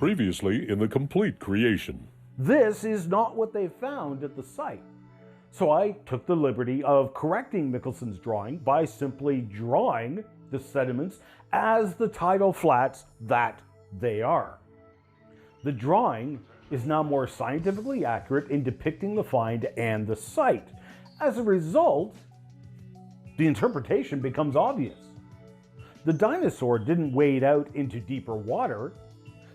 Previously in the complete creation. This is not what they found at the site. So I took the liberty of correcting Mickelson's drawing by simply drawing the sediments as the tidal flats that they are. The drawing is now more scientifically accurate in depicting the find and the site. As a result, the interpretation becomes obvious. The dinosaur didn't wade out into deeper water.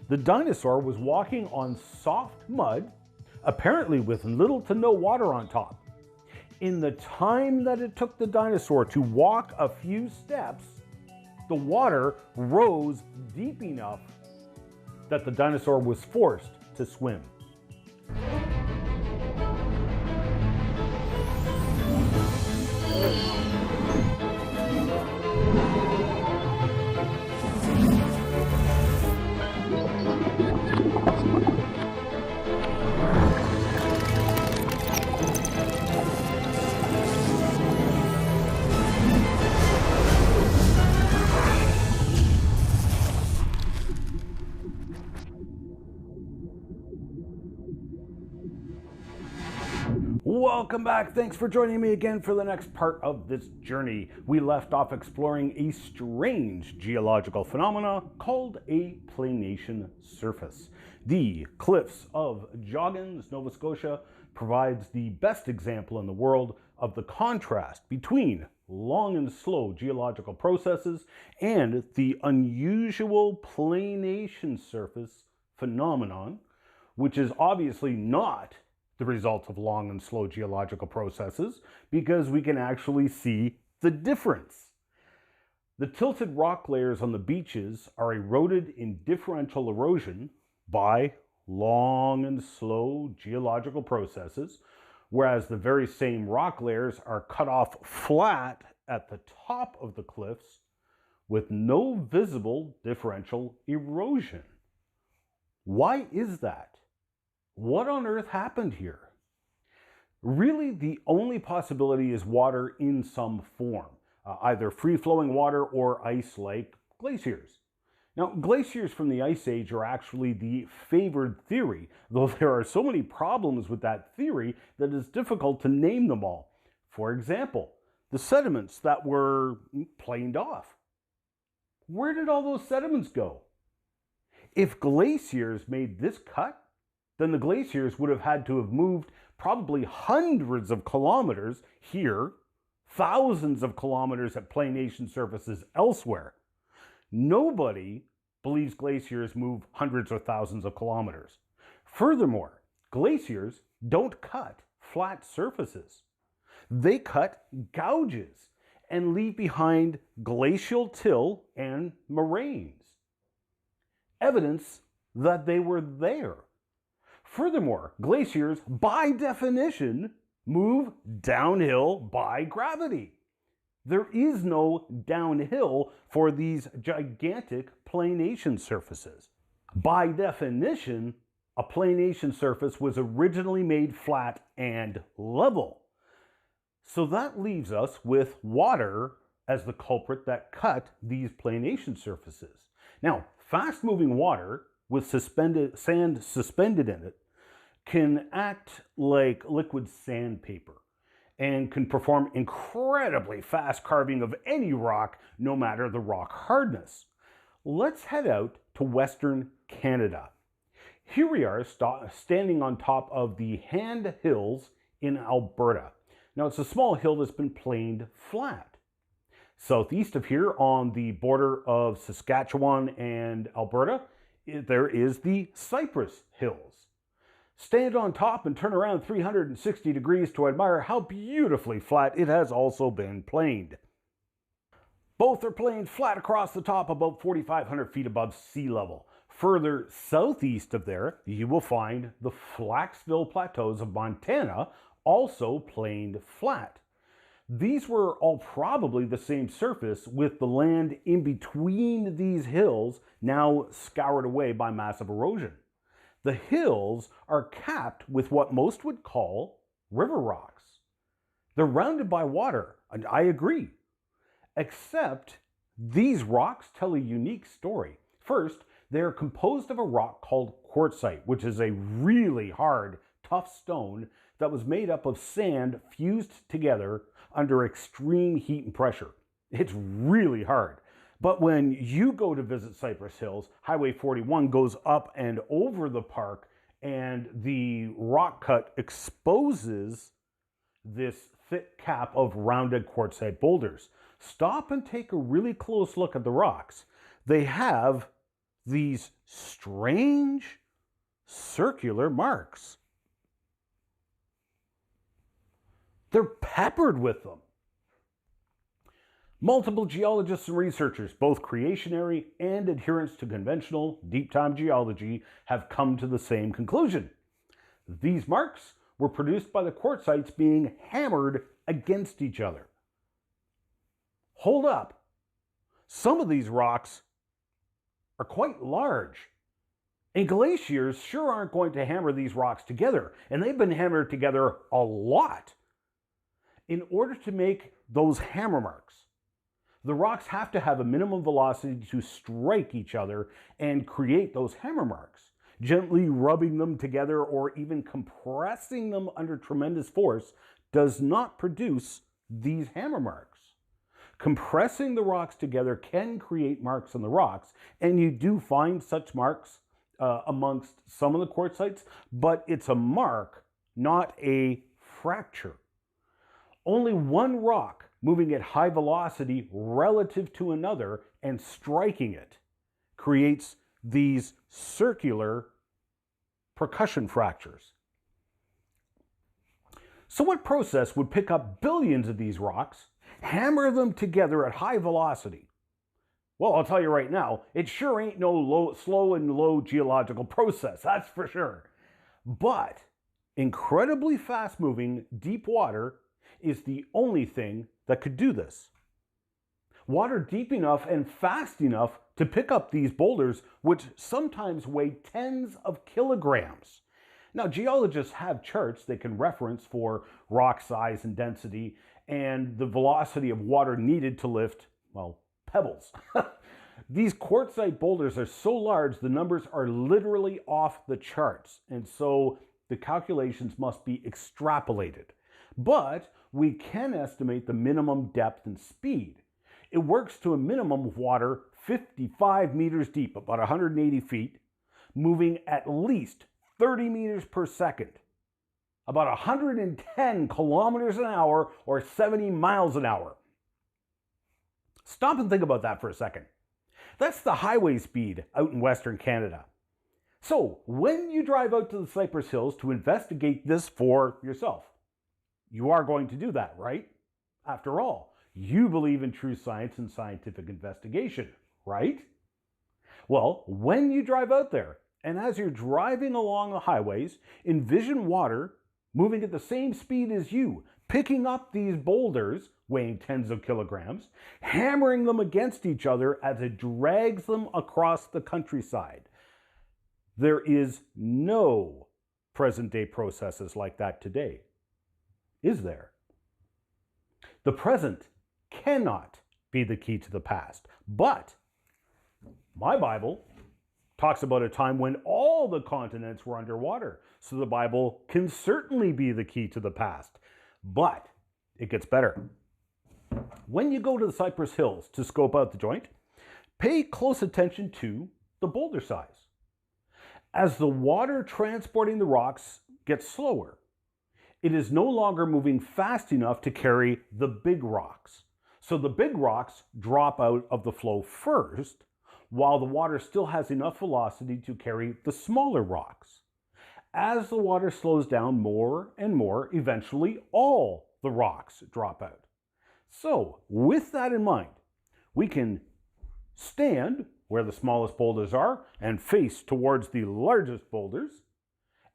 The dinosaur was walking on soft mud, apparently with little to no water on top. In the time that it took the dinosaur to walk a few steps, the water rose deep enough that the dinosaur was forced to swim. Welcome back. Thanks for joining me again for the next part of this journey. We left off exploring a strange geological phenomena called a planation surface. The cliffs of Joggins, Nova Scotia, provides the best example in the world of the contrast between long and slow geological processes and the unusual planation surface phenomenon, which is obviously not the result of long and slow geological processes, because we can actually see the difference. The tilted rock layers on the beaches are eroded in differential erosion by long and slow geological processes, whereas the very same rock layers are cut off flat at the top of the cliffs with no visible differential erosion. Why is that? What on earth happened here? Really, the only possibility is water in some form, either free-flowing water or ice like glaciers. Now, glaciers from the Ice Age are actually the favored theory, though there are so many problems with that theory that it's difficult to name them all. For example, the sediments that were planed off. Where did all those sediments go? If glaciers made this cut, then the glaciers would have had to have moved probably hundreds of kilometers here, thousands of kilometers at planation surfaces elsewhere. Nobody believes glaciers move hundreds or thousands of kilometers. Furthermore, glaciers don't cut flat surfaces. They cut gouges and leave behind glacial till and moraines. Evidence that they were there. Furthermore, glaciers, by definition, move downhill by gravity. There is no downhill for these gigantic planation surfaces. By definition, a planation surface was originally made flat and level. So that leaves us with water as the culprit that cut these planation surfaces. Now, fast-moving water with sand suspended in it can act like liquid sandpaper and can perform incredibly fast carving of any rock, no matter the rock hardness. Let's head out to Western Canada. Here we are standing on top of the Hand Hills in Alberta. Now, it's a small hill that's been planed flat. Southeast of here, on the border of Saskatchewan and Alberta, there is the Cypress Hills. Stand on top and turn around 360 degrees to admire how beautifully flat it has also been planed. Both are planed flat across the top about 4,500 feet above sea level. Further southeast of there, you will find the Flaxville Plateaus of Montana, also planed flat. These were all probably the same surface, with the land in between these hills now scoured away by massive erosion. The hills are capped with what most would call river rocks. They're rounded by water, and I agree. Except these rocks tell a unique story. First, They're composed of a rock called quartzite, which is a really hard, tough stone that was made up of sand fused together under extreme heat and pressure. It's really hard. But when you go to visit Cypress Hills, Highway 41 goes up and over the park, and the rock cut exposes this thick cap of rounded quartzite boulders. Stop and take a really close look at the rocks. They have these strange circular marks. They're peppered with them. Multiple geologists and researchers, both creationary and adherents to conventional deep-time geology, have come to the same conclusion. These marks were produced by the quartzites being hammered against each other. Hold up. Some of these rocks are quite large. And glaciers sure aren't going to hammer these rocks together, and they've been hammered together a lot. In order to make those hammer marks, the rocks have to have a minimum velocity to strike each other and create those hammer marks. Gently rubbing them together or even compressing them under tremendous force does not produce these hammer marks. Compressing the rocks together can create marks on the rocks, and you do find such marks amongst some of the quartzites, but it's a mark, not a fracture. Only one rock moving at high velocity relative to another and striking it creates these circular percussion fractures. So what process would pick up billions of these rocks, hammer them together at high velocity? Well, I'll tell you right now, it sure ain't no slow and low geological process, that's for sure. But incredibly fast-moving deep water is the only thing that could do this. Water deep enough and fast enough to pick up these boulders, which sometimes weigh tens of kilograms. Now, geologists have charts they can reference for rock size and density and the velocity of water needed to lift, well, pebbles. These quartzite boulders are so large, the numbers are literally off the charts, and so the calculations must be extrapolated. But we can estimate the minimum depth and speed. It works to a minimum of water 55 meters deep, about 180 feet, moving at least 30 meters per second, about 110 kilometers an hour or 70 miles an hour. Stop and think about that for a second. That's the highway speed out in Western Canada. So when you drive out to the Cypress Hills to investigate this for yourself, you are going to do that, right? After all, you believe in true science and scientific investigation, right? Well, when you drive out there, and as you're driving along the highways, envision water moving at the same speed as you, picking up these boulders, weighing tens of kilograms, hammering them against each other as it drags them across the countryside. There is no present-day processes like that today, is there? The present cannot be the key to the past, but my Bible talks about a time when all the continents were underwater, so the Bible can certainly be the key to the past, but it gets better. When you go to the Cypress Hills to scope out the joint, pay close attention to the boulder size. As the water transporting the rocks gets slower, it is no longer moving fast enough to carry the big rocks. So the big rocks drop out of the flow first, while the water still has enough velocity to carry the smaller rocks. As the water slows down more and more, eventually all the rocks drop out. So with that in mind, we can stand where the smallest boulders are and face towards the largest boulders,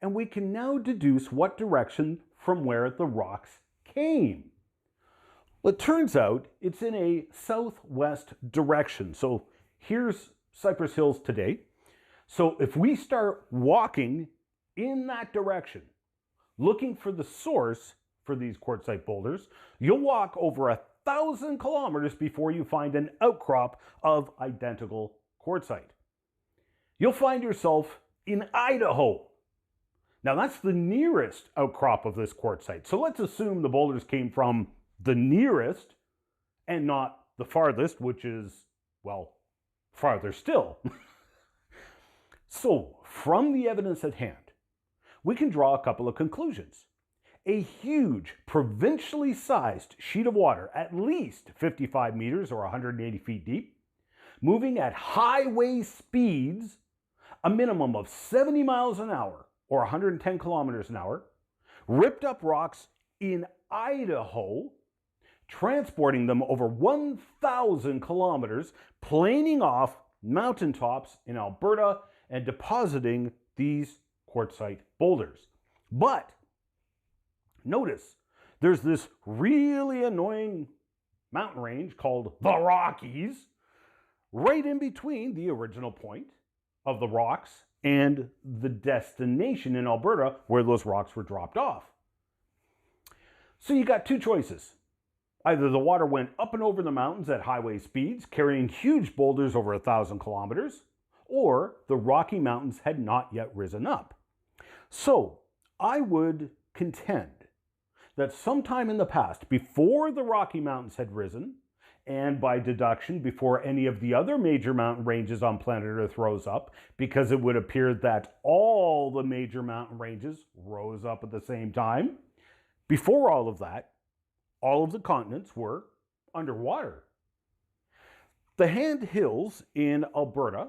and we can now deduce what direction from where the rocks came. Well, it turns out it's in a southwest direction. So here's Cypress Hills today. So if we start walking in that direction, looking for the source for these quartzite boulders, you'll walk over 1,000 kilometers before you find an outcrop of identical quartzite. you'll find yourself in Idaho. Now, that's the nearest outcrop of this quartzite. So let's assume the boulders came from the nearest and not the farthest, which is, well, farther still. So, from the evidence at hand, we can draw a couple of conclusions. A huge, provincially sized sheet of water, at least 55 meters or 180 feet deep, moving at highway speeds, a minimum of 70 miles an hour or 110 kilometers an hour, ripped up rocks in Idaho, transporting them over 1,000 kilometers, planing off mountaintops in Alberta and depositing these quartzite boulders. But notice, there's this really annoying mountain range called the Rockies, right in between the original point of the rocks and the destination in Alberta where those rocks were dropped off. So you got two choices. Either the water went up and over the mountains at highway speeds, carrying huge boulders over 1,000 kilometers, or the Rocky Mountains had not yet risen up. So I would contend that sometime in the past, before the Rocky Mountains had risen, and by deduction, before any of the other major mountain ranges on planet Earth rose up, because it would appear that all the major mountain ranges rose up at the same time, before all of that, all of the continents were underwater. The Hand Hills in Alberta,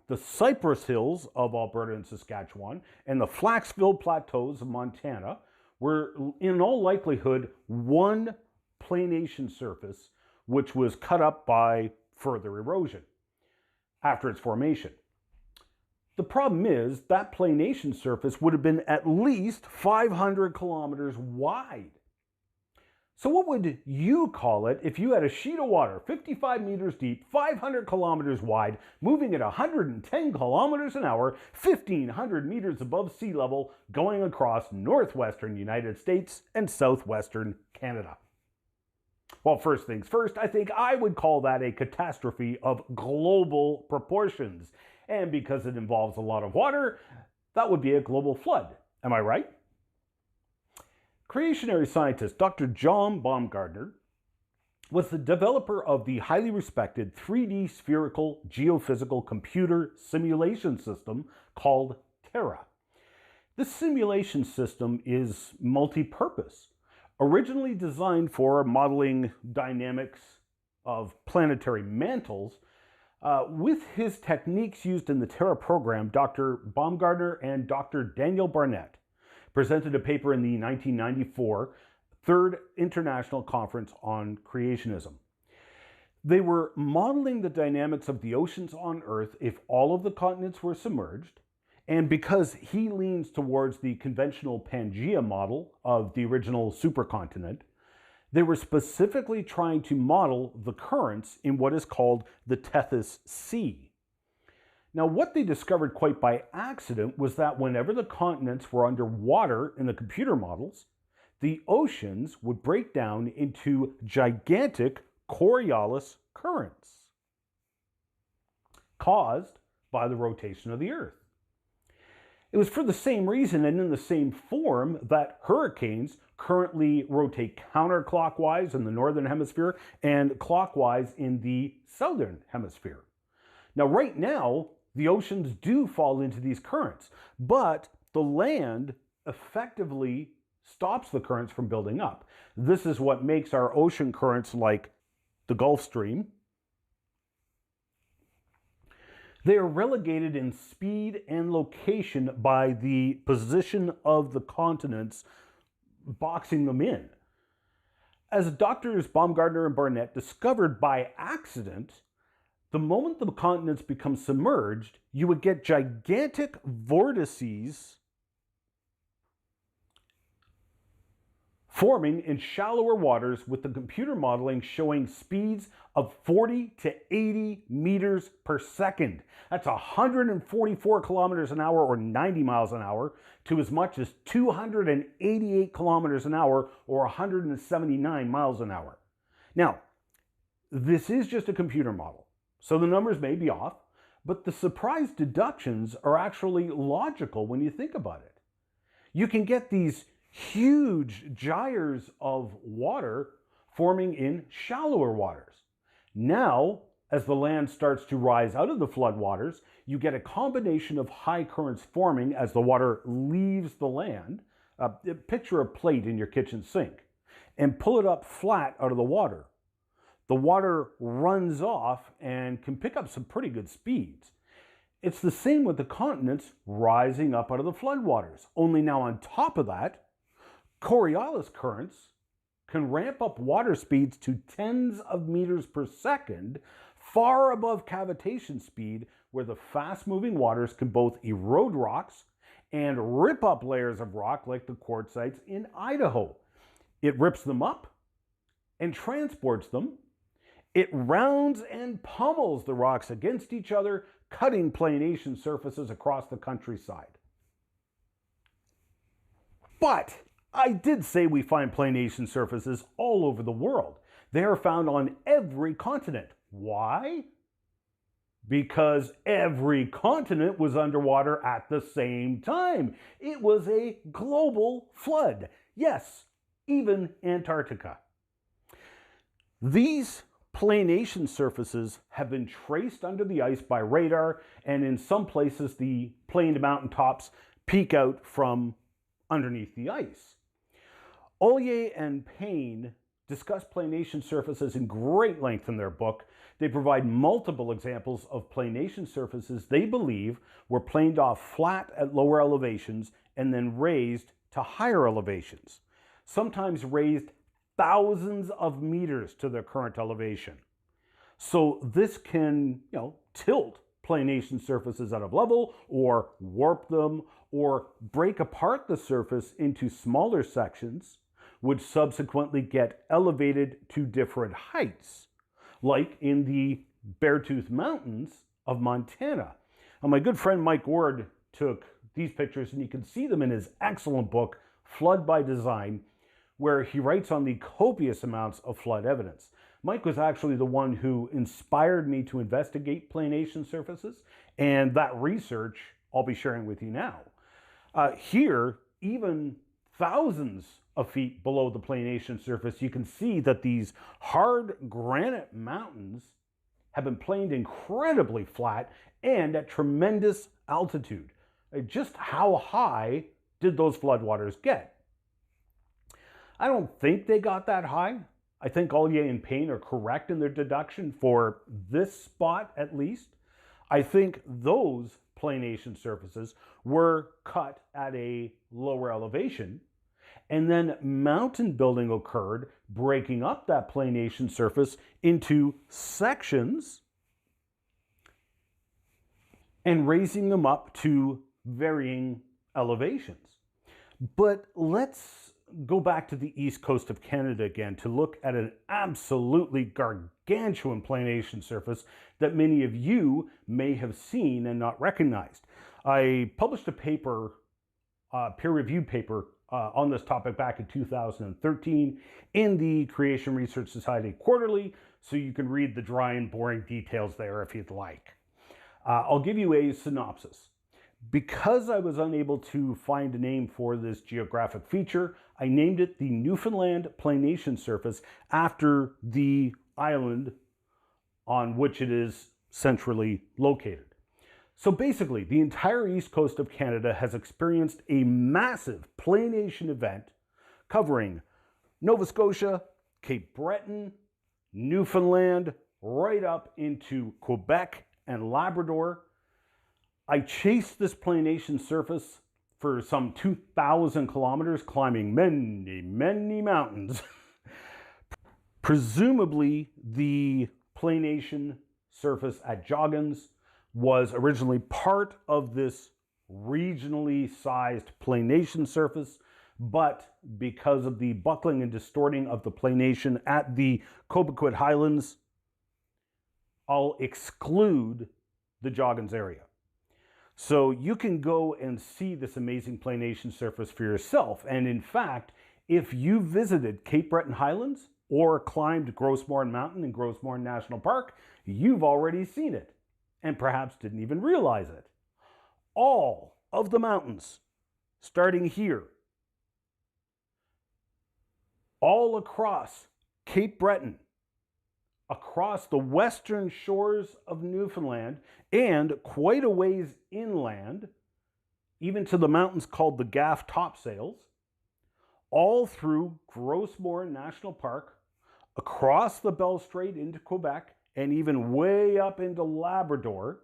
the Cypress Hills of Alberta and Saskatchewan, and the Flaxville Plateaus of Montana were in all likelihood one planation surface which was cut up by further erosion after its formation. The problem is that planation surface would have been at least 500 kilometers wide. So what would you call it if you had a sheet of water 55 meters deep, 500 kilometers wide, moving at 110 kilometers an hour, 1,500 meters above sea level, going across northwestern United States and southwestern Canada? Well, first things first, I think I would call that a catastrophe of global proportions. And because it involves a lot of water, that would be a global flood. Am I right? Creationary scientist Dr. John Baumgartner was the developer of the highly respected 3D spherical geophysical computer simulation system called Terra. This simulation system is multi-purpose, originally designed for modeling dynamics of planetary mantles. With his techniques used in the Terra program, Dr. Baumgartner and Dr. Daniel Barnett presented a paper in the 1994 Third International Conference on Creationism. They were modeling the dynamics of the oceans on Earth if all of the continents were submerged, and because he leans towards the conventional Pangea model of the original supercontinent, they were specifically trying to model the currents in what is called the Tethys Sea. Now, what they discovered quite by accident was that whenever the continents were underwater in the computer models, the oceans would break down into gigantic Coriolis currents caused by the rotation of the Earth. It was for the same reason and in the same form that hurricanes currently rotate counterclockwise in the northern hemisphere and clockwise in the southern hemisphere. Now, right now, the oceans do fall into these currents, but the land effectively stops the currents from building up. This is what makes our ocean currents like the Gulf Stream. They are relegated in speed and location by the position of the continents boxing them in. As Doctors Baumgartner and Barnett discovered by accident, the moment the continents become submerged, you would get gigantic vortices forming in shallower waters, with the computer modeling showing speeds of 40 to 80 meters per second. That's 144 kilometers an hour or 90 miles an hour to as much as 288 kilometers an hour or 179 miles an hour. Now, this is just a computer model, so the numbers may be off, But the surprise deductions are actually logical when you think about it. You can get these huge gyres of water forming in shallower waters. Now, as the land starts to rise out of the floodwaters, you get a combination of high currents forming as the water leaves the land. Picture a plate in your kitchen sink and pull it up flat out of the water. The water runs off and can pick up some pretty good speeds. It's the same with the continents rising up out of the floodwaters. Only now on top of that, Coriolis currents can ramp up water speeds to tens of meters per second, far above cavitation speed, where the fast-moving waters can both erode rocks and rip up layers of rock like the quartzites in Idaho. It rips them up and transports them. It rounds and pummels the rocks against each other, cutting planation surfaces across the countryside. But I did say we find planation surfaces all over the world. They are found on every continent. Why? Because every continent was underwater at the same time. It was a global flood. Yes, even Antarctica. These planation surfaces have been traced under the ice by radar, and in some places the planed mountaintops peek out from underneath the ice. Ollier and Payne discuss planation surfaces in great length in their book. They provide multiple examples of planation surfaces they believe were planed off flat at lower elevations and then raised to higher elevations, sometimes raised thousands of meters to their current elevation. So this can, tilt planation surfaces out of level, or warp them, or break apart the surface into smaller sections, which subsequently get elevated to different heights, like in the Beartooth Mountains of Montana. Now, my good friend Mike Ward took these pictures, and you can see them in his excellent book, Flood by Design, where he writes on the copious amounts of flood evidence. Mike was actually the one who inspired me to investigate planation surfaces, and that research I'll be sharing with you now. Here, even thousands of feet below the planation surface, you can see that these hard granite mountains have been planed incredibly flat and at tremendous altitude. Just how high did those floodwaters get? I don't think they got that high. I think Ollier and Payne are correct in their deduction for this spot at least. I think those planation surfaces were cut at a lower elevation, and then mountain building occurred, breaking up that planation surface into sections and raising them up to varying elevations. But let's go back to the east coast of Canada again to look at an absolutely gargantuan planation surface that many of you may have seen and not recognized. I published a paper, peer-reviewed paper, on this topic back in 2013 in the Creation Research Society Quarterly, so you can read the dry and boring details there if you'd like. I'll give you a synopsis. Because I was unable to find a name for this geographic feature, I named it the Newfoundland Planation Surface after the island on which it is centrally located. So basically, the entire east coast of Canada has experienced a massive planation event covering Nova Scotia, Cape Breton, Newfoundland, right up into Quebec and Labrador. I chased this planation surface for some 2,000 kilometers, climbing many, many mountains. Presumably, the planation surface at Joggins was originally part of this regionally sized planation surface, but because of the buckling and distorting of the planation at the Cobequid Highlands, I'll exclude the Joggins area. So you can go and see this amazing planation surface for yourself. And in fact, if you visited Cape Breton Highlands or climbed Grossmorn Mountain in Grossmorn National Park, you've already seen it. and perhaps didn't even realize it. All of the mountains, starting here, all across Cape Breton, across the western shores of Newfoundland, and quite a ways inland, even to the mountains called the Gaff Topsails, all through Grossmore National Park, across the Bell Strait into Quebec, and even way up into Labrador.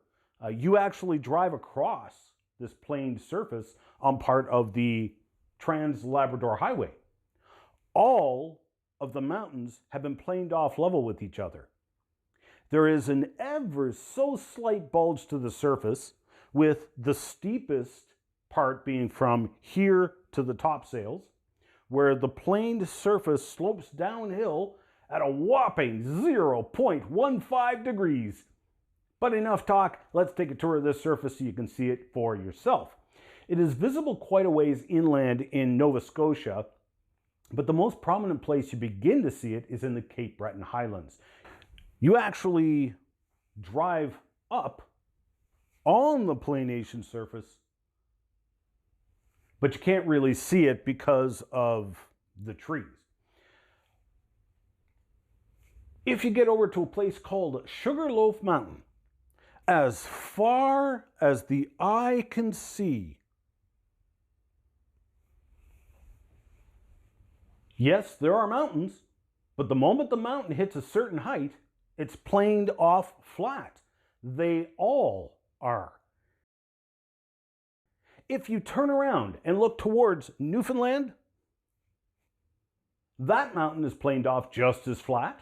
You actually drive across this planed surface on part of the Trans-Labrador Highway. All of the mountains have been planed off level with each other. There is an ever so slight bulge to the surface, with the steepest part being from here to the topsails, where the planed surface slopes downhill at a whopping 0.15 degrees. But enough talk, let's take a tour of this surface so you can see it for yourself. It is visible quite a ways inland in Nova Scotia, but the most prominent place you begin to see it is in the Cape Breton Highlands. You actually drive up on the planation surface, but you can't really see it because of the trees. If you get over to a place called Sugarloaf Mountain, as far as the eye can see, yes, there are mountains, but the moment the mountain hits a certain height, it's planed off flat. They all are. If you turn around and look towards Newfoundland, that mountain is planed off just as flat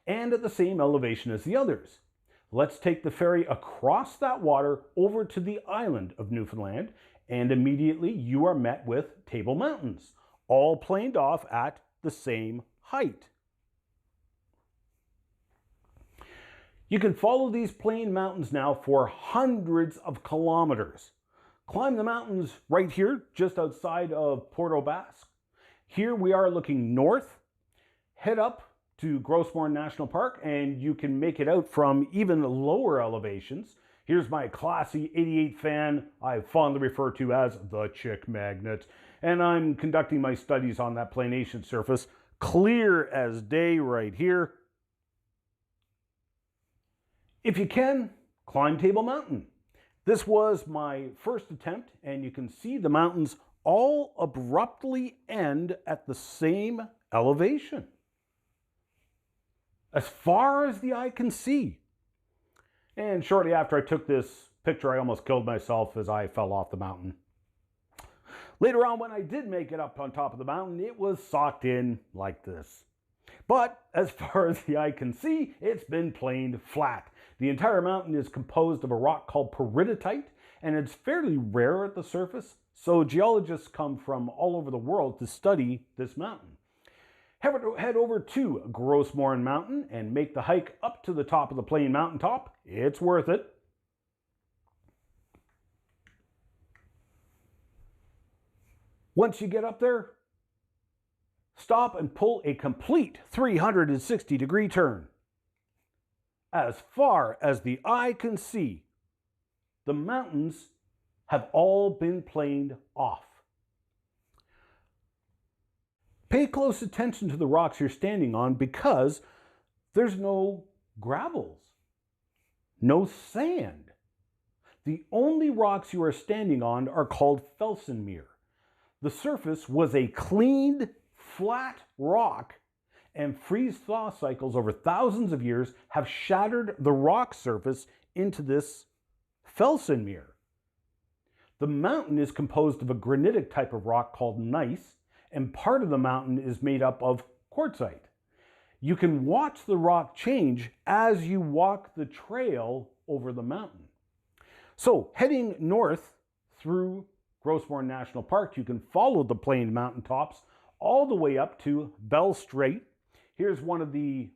and at the same elevation as the others. Let's take the ferry across that water over to the island of Newfoundland, and immediately you are met with Table Mountains, all planed off at the same height. You can follow these planed mountains now for hundreds of kilometers. Climb the mountains right here, just outside of Port aux Basques. Here we are looking north, head up to Grossmore National Park, and you can make it out from even lower elevations. Here's my classy 88 fan I fondly refer to as the Chick Magnet, and I'm conducting my studies on that planation surface, clear as day right here. If you can, climb Table Mountain. This was my first attempt, and you can see the mountains all abruptly end at the same elevation, as far as the eye can see. And shortly after I took this picture, I almost killed myself as I fell off the mountain. Later on, when I did make it up on top of the mountain, it was socked in like this. But as far as the eye can see, it's been planed flat. The entire mountain is composed of a rock called peridotite, and it's fairly rare at the surface, so geologists come from all over the world to study this mountain. Head over to Grossmore Mountain and make the hike up to the top of the plain mountaintop. It's worth it. Once you get up there, stop and pull a complete 360-degree turn. As far as the eye can see, the mountains have all been planed off. Pay close attention to the rocks you're standing on, because there's no gravels, no sand. The only rocks you are standing on are called felsenmeer. The surface was a cleaned, flat rock, and freeze-thaw cycles over thousands of years have shattered the rock surface into this felsenmeer. The mountain is composed of a granitic type of rock called gneiss, and part of the mountain is made up of quartzite. You can watch the rock change as you walk the trail over the mountain. So, heading north through Grossmore National Park, you can follow the planed mountaintops all the way up to Bell Strait. Here's one of the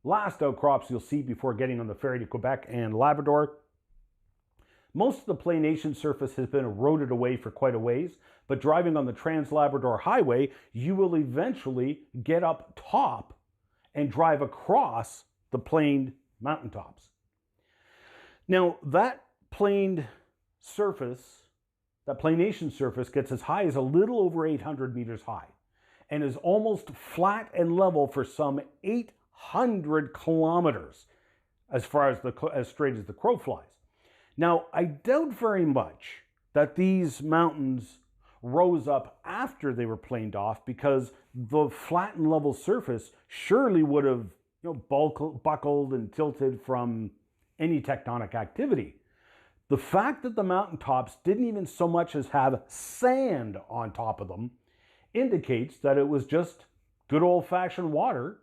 last outcrops you'll see before getting on the ferry to Quebec and Labrador. Most of the planation surface has been eroded away for quite a ways, but driving on the Trans-Labrador Highway, you will eventually get up top and drive across the planed mountaintops. Now, that planed surface, that planation surface gets as high as a little over 800 meters high and is almost flat and level for some 800 kilometers as far as straight as the crow flies. Now, I doubt very much that these mountains rose up after they were planed off, because the flat and level surface surely would have buckled and tilted from any tectonic activity. The fact that the mountaintops didn't even so much as have sand on top of them indicates that it was just good old-fashioned water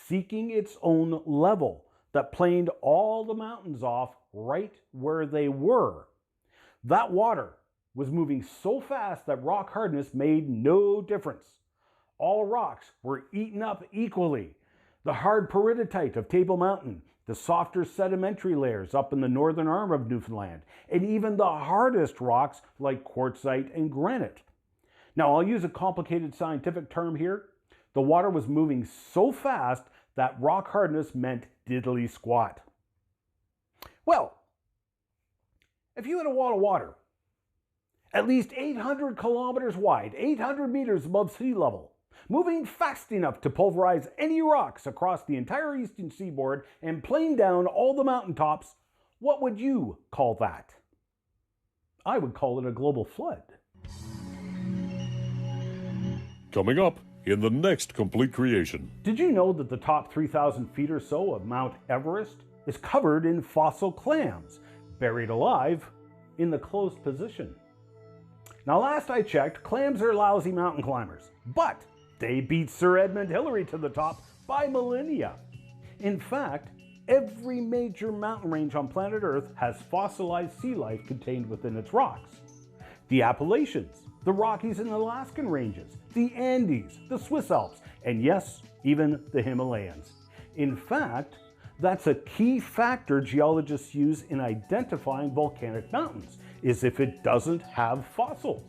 seeking its own level that planed all the mountains off right where they were. That water was moving so fast that rock hardness made no difference. All rocks were eaten up equally. The hard peridotite of Table Mountain, the softer sedimentary layers up in the northern arm of Newfoundland, and even the hardest rocks like quartzite and granite. Now, I'll use a complicated scientific term here. The water was moving so fast that rock hardness meant diddly squat. Well, if you had a wall of water at least 800 kilometers wide, 800 meters above sea level, moving fast enough to pulverize any rocks across the entire eastern seaboard and plane down all the mountaintops, what would you call that? I would call it a global flood. Coming up in the next Complete Creation. Did you know that the top 3,000 feet or so of Mount Everest is covered in fossil clams, buried alive in the closed position? Now, last I checked, clams are lousy mountain climbers, but they beat Sir Edmund Hillary to the top by millennia. In fact, every major mountain range on planet Earth has fossilized sea life contained within its rocks. The Appalachians, the Rockies and Alaskan ranges, the Andes, the Swiss Alps, and yes, even the Himalayas. In fact, that's a key factor geologists use in identifying volcanic mountains, is if it doesn't have fossils.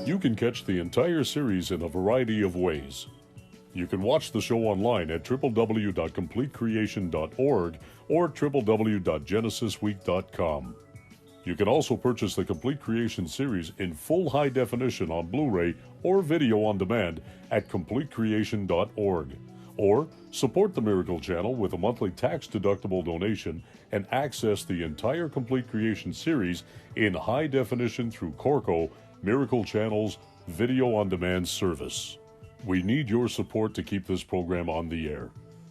You can catch the entire series in a variety of ways. You can watch the show online at www.completecreation.org or www.genesisweek.com. You can also purchase the Complete Creation series in full high definition on Blu-ray or video on demand at completecreation.org. Or support the Miracle Channel with a monthly tax-deductible donation and access the entire Complete Creation series in high definition through Corco, Miracle Channel's video on demand service. We need your support to keep this program on the air.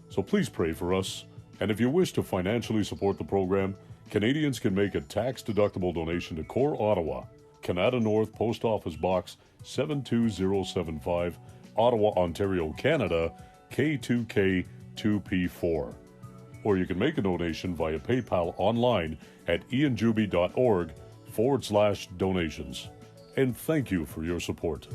So please pray for us. And if you wish to financially support the program, Canadians can make a tax-deductible donation to Core Ottawa, Canada North Post Office Box 72075, Ottawa, Ontario, Canada, K2K2P4. Or you can make a donation via PayPal online at ianjuby.org/donations. And thank you for your support.